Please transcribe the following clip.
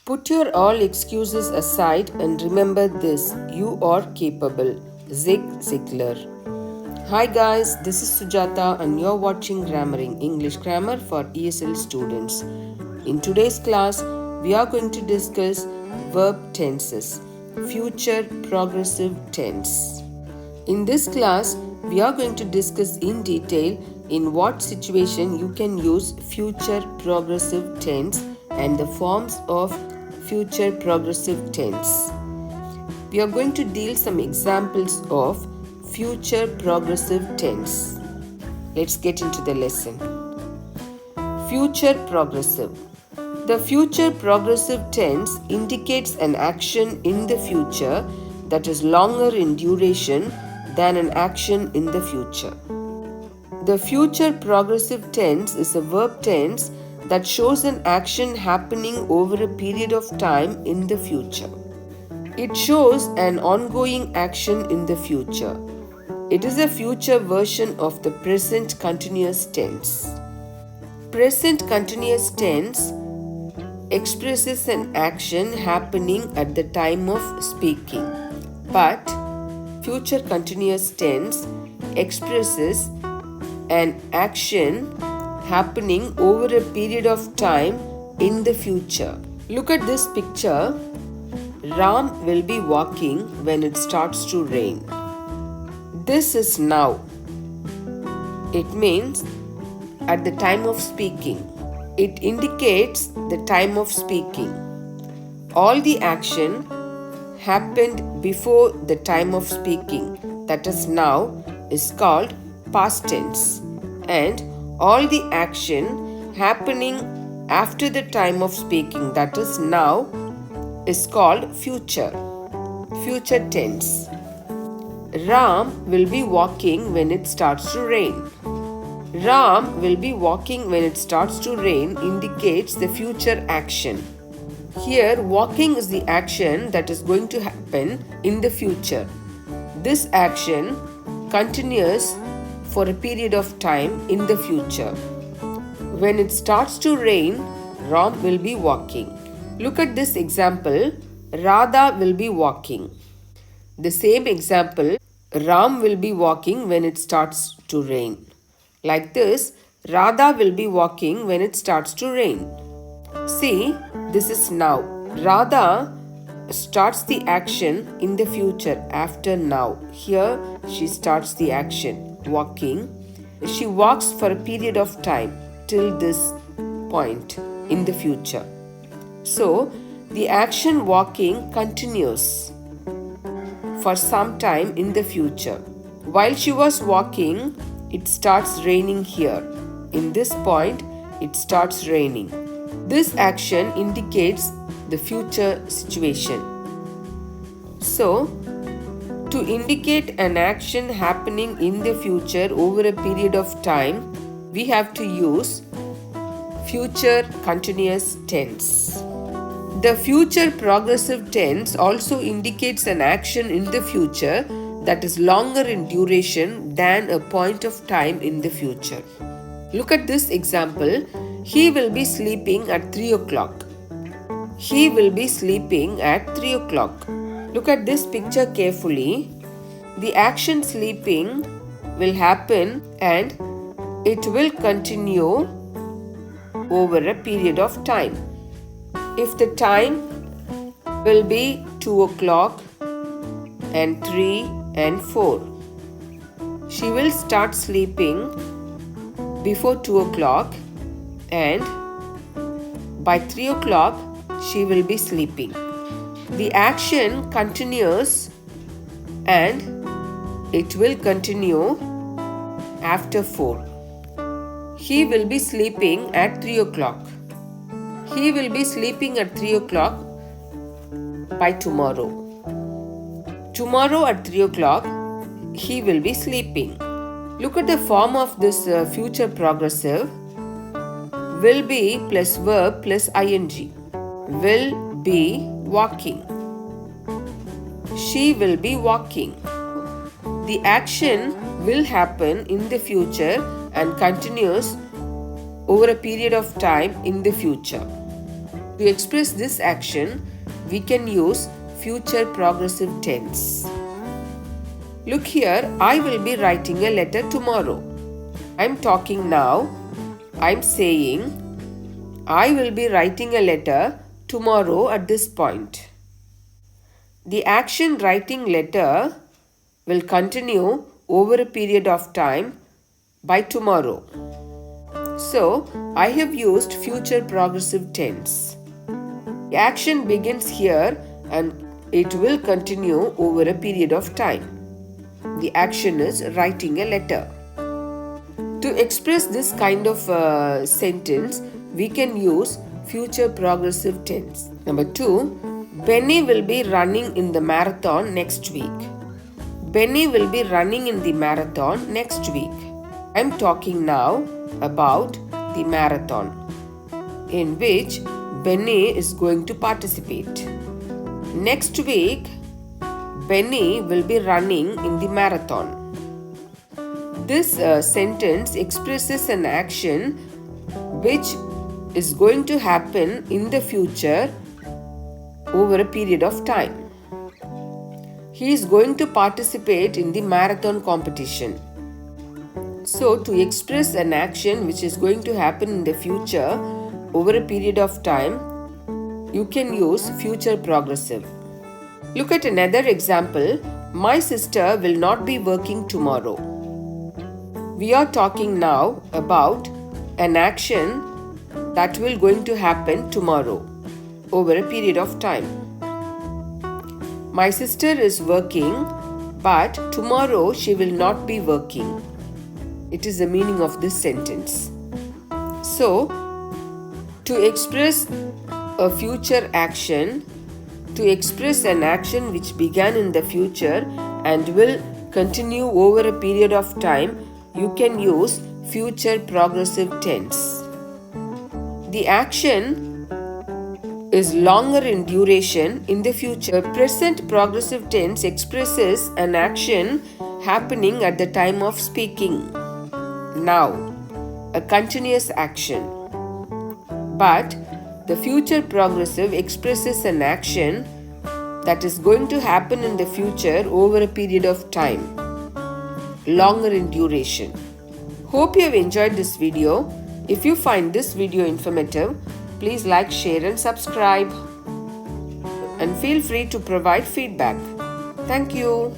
Put your all excuses aside and remember this: you are capable. Zig Ziglar. Hi guys, this is Sujata and you're watching GrammarENG English Grammar for ESL students. In today's class, we are going to discuss verb tenses, future progressive tense. In this class, we are going to discuss in detail in what situation you can use future progressive tense and the forms of future progressive tense. We are going to deal some examples of future progressive tense. Let's get into the lesson. Future progressive. The future progressive tense indicates an action in the future that is longer in duration than an action in the future. The future progressive tense is a verb tense that shows an action happening over a period of time in the future. It shows an ongoing action in the future. It is a future version of the present continuous tense. Present continuous tense expresses an action happening at the time of speaking, but future continuous tense expresses an action happening over a period of time in the future. Look at this picture. Ram will be walking when it starts to rain. This is now. It means at the time of speaking. It indicates the time of speaking. All the action happened before the time of speaking, that is now, is called past tense, and all the action happening after the time of speaking, that is now, is called future tense. Ram will be walking when it starts to rain. Ram will be walking when it starts to rain indicates the future action. Here, walking is the action that is going to happen in the future. This action continues for a period of time in the future. When it starts to rain, Ram will be walking. Look at this example. Radha will be walking. The same example, Ram will be walking when it starts to rain. Like this, Radha will be walking when it starts to rain. See, this is now. Radha starts the action in the future after now. Here, she starts the action, walking. She walks for a period of time till this point in the future. So, the action walking continues for some time in the future. While she was walking, it starts raining here. In this point, it starts raining. This action indicates the future situation. So, to indicate an action happening in the future over a period of time, we have to use future continuous tense. The future progressive tense also indicates an action in the future that is longer in duration than a point of time in the future. Look at this example. He will be sleeping at 3 o'clock. He will be sleeping at 3 o'clock. Look at this picture carefully. The action sleeping will happen and it will continue over a period of time. If the time will be 2 o'clock and 3 and 4, she will start sleeping before 2 o'clock and by 3 o'clock she will be sleeping. The action continues and it will continue after 4. He will be sleeping at 3 o'clock. He will be sleeping at 3 o'clock by tomorrow. Tomorrow at 3 o'clock, he will be sleeping. Look at the form of this future progressive. Will be plus verb plus ing. Will be walking. She will be walking. The action will happen in the future and continues over a period of time in the future. To express this action, we can use future progressive tense. Look here, I will be writing a letter tomorrow. I'm talking now. I'm saying I will be writing a letter tomorrow at this point. The action writing letter will continue over a period of time by tomorrow. So, I have used future progressive tense. The action begins here and it will continue over a period of time. The action is writing a letter. To express this kind of sentence, we can use future progressive tense. Number 2, Benny will be running in the marathon next week. Benny will be running in the marathon next week. I'm talking now about the marathon in which Benny is going to participate. Next week, Benny will be running in the marathon. This sentence expresses an action which is going to happen in the future over a period of time. He is going to participate in the marathon competition. So, to express an action which is going to happen in the future over a period of time, you can use future progressive. Look at another example. My sister will not be working tomorrow. We are talking now about an action that will going to happen tomorrow over a period of time. My sister is working, but tomorrow she will not be working. It is the meaning of this sentence. So, to express a future action, to express an action which began in the future and will continue over a period of time, you can use future progressive tense. The action is longer in duration in the future. Present progressive tense expresses an action happening at the time of speaking. Now, a continuous action. But the future progressive expresses an action that is going to happen in the future over a period of time, longer in duration. Hope you have enjoyed this video. If you find this video informative, please like, share and subscribe. And feel free to provide feedback. Thank you.